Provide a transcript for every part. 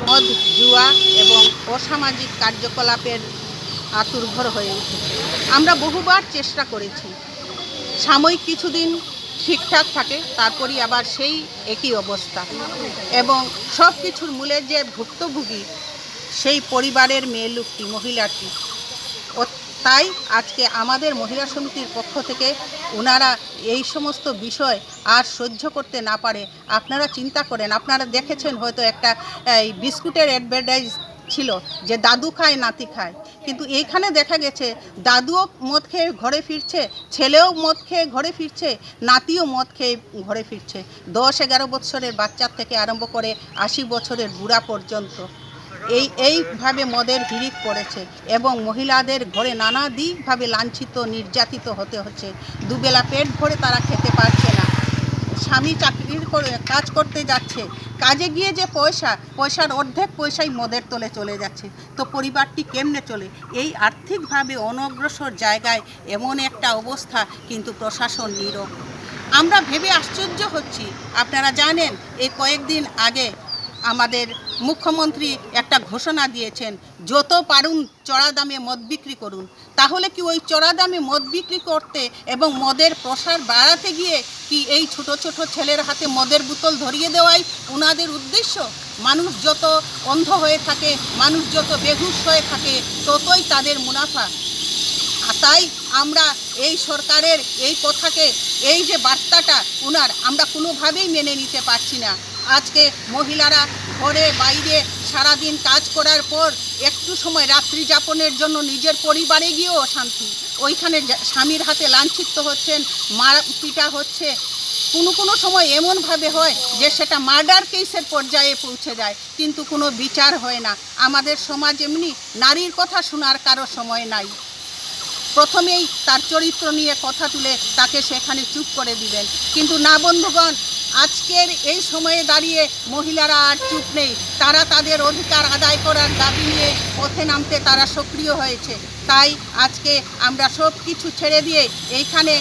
মদ, জুয়া এবং অসামাজিক কার্যকলাপের আতুরঘর হয়ে উঠেছে। আমরা বহুবার চেষ্টা করেছি, সাময়িক কিছুদিন ঠিকঠাক থাকে, তারপরই আবার সেই একই অবস্থা, এবং সব কিছুর মূলে যে ভুক্তভোগী সেই পরিবারের মেয়ে লোকটি, মহিলাটি। তাই আজকে আমাদের মহিলা সমিতির পক্ষ থেকে ওনারা এই সমস্ত বিষয় আর সহ্য করতে না পারে, আপনারা চিন্তা করেন, আপনারা দেখেছেন হয়তো একটা বিস্কুটের অ্যাডভার্টাইজ ছিল যে দাদু খায় নাতি খায়, কিন্তু এইখানে দেখা গেছে দাদুও মদ খেয়ে ঘরে ফিরছে, ছেলেও মদ খেয়ে ঘরে ফিরছে, নাতিও মদ খেয়ে ঘরে ফিরছে, 10-11 বছরের বাচ্চার থেকে আরম্ভ করে 80 বছরের বুড়া পর্যন্ত এইভাবে মদের হিড়িক পড়েছে, এবং মহিলাদের ঘরে নানা দিকভাবে লাঞ্ছিত নির্যাতিত হতে হচ্ছে। দুবেলা পেট ভরে তারা খেতে পারছে না, স্বামী চাকরির করে কাজ করতে যাচ্ছে, কাজে গিয়ে যে পয়সার অর্ধেক পয়সাই মদের তলে চলে যাচ্ছে। তো পরিবারটি কেমনে চলে? এই আর্থিকভাবে অনগ্রসর জায়গায় এমন একটা অবস্থা, কিন্তু প্রশাসন নীরব। আমরা ভেবে আশ্চর্য হচ্ছি। আপনারা জানেন এই কয়েকদিন আগে আমাদের মুখ্যমন্ত্রী একটা ঘোষণা দিয়েছেন, যত পারুন চড়া দামে মদ বিক্রি করুন। তাহলে কি ওই চড়া দামে মদ বিক্রি করতে এবং মদের প্রসার বাড়াতে গিয়ে কি এই ছোট ছোট ছেলের হাতে মদের বোতল ধরিয়ে দেওয়াই ওনাদের উদ্দেশ্য? মানুষ যত অন্ধ হয়ে থাকে, মানুষ যত বেহুশ হয়ে থাকে, ততই তাদের মুনাফা। তাই আমরা এই সরকারের এই কথাকে, এই যে বার্তাটা ওনার, আমরা কোনোভাবেই মেনে নিতে পারছি না। আজকে মহিলারা ঘরে বাইরে সারাদিন কাজ করার পর একটু সময় রাত্রি যাপনের জন্য নিজের পরিবারে গিয়েও অশান্তি, ওইখানে স্বামীর হাতে লাঞ্ছিত হচ্ছেন, মারপিটা হচ্ছে, কোনো সময় এমনভাবে হয় যে সেটা মার্ডার কেসের পর্যায়ে পৌঁছে যায়, কিন্তু কোনো বিচার হয় না। আমাদের সমাজ এমনি, নারীর কথা শোনার কারো সময় নাই। প্রথমেই তার চরিত্র নিয়ে কথা তুলে তাকে সেখানে চুপ করে দিবেন, কিন্তু না বন্ধুগণ, আজকের এই সময়ে দাঁড়িয়ে মহিলারা আর চুপ নেই। তারা তাদের অধিকার আদায় করার দাবি নিয়ে পথে নামতে তারা সক্রিয় হয়েছে। তাই আজকে আমরা সব কিছু ছেড়ে দিয়ে এইখানে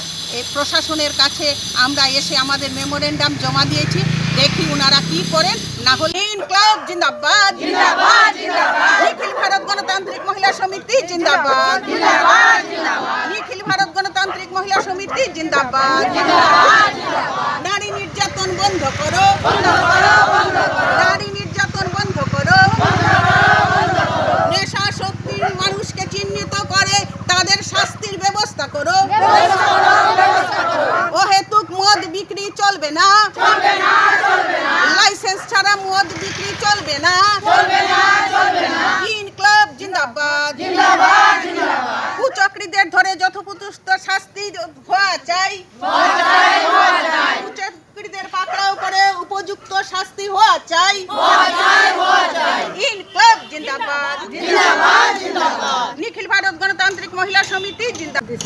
প্রশাসনের কাছে আমরা এসে আমাদের মেমোরেন্ডাম জমা দিয়েছি। দেখি ওনারা কি করেন। না হলে ইনকলাব জিন্দাবাদ, জিন্দাবাদ, জিন্দাবাদ। নিখিল ভারত গণতান্ত্রিক মহিলা সমিতি জিন্দাবাদ, জিন্দাবাদ, জিন্দাবাদ। নিখিল ভারত গণতান্ত্রিক মহিলা সমিতি জিন্দাবাদ, জিন্দাবাদ, জিন্দাবাদ। নারী নির্যাতন বন্ধ করো, বন্ধ করো, বন্ধ করো। নারী নির্যাতন বন্ধ করো, বন্ধ করো, বন্ধ করো। নেশা শক্তির মানুষকে চিহ্নিত করে তাদের শাস্তির ব্যবস্থা করো, ব্যবস্থা করো, ব্যবস্থা করো। অহেতুক মদ বিক্রি চলবে না, চলবে না, চলবে না। লাইসেন্স ছাড়া মদ বিক্রি চলবে না, চলবে না, চলবে না। ইনকলাব জিন্দাবাদ, জিন্দাবাদ, জিন্দাবাদ। কুচক্রীদের ধরে যথোপযুক্ত শাস্তি হওয়া চাই, হওয়া চাই, হওয়া চাই। কুচক্রীদের পাকড়াও করে উপযুক্ত শাস্তি হওয়া চাই, হওয়া চাই, হওয়া চাই। ইনকলাব জিন্দাবাদ, জিন্দাবাদ, জিন্দাবাদ। নিখিল ভারত গণতান্ত্রিক মহিলা সমিতি জিন্দাবাদ।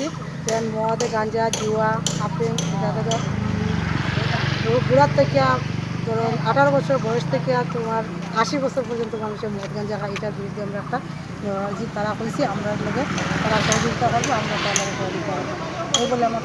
মদ, গাঁজা, জুয়া, আফিম, বুড়ার থেকে ধরুন 18 বছর বয়স থেকে তোমার 80 বছর পর্যন্ত মানুষের মদ গাঁজা খায়। এটার বিরুদ্ধে আমরা একটা তারা হয়েছি, আমরা লোকে তারা সহযোগিতা করবো, আমরা তাদের সহযোগিতা করবো, এই বলে আমার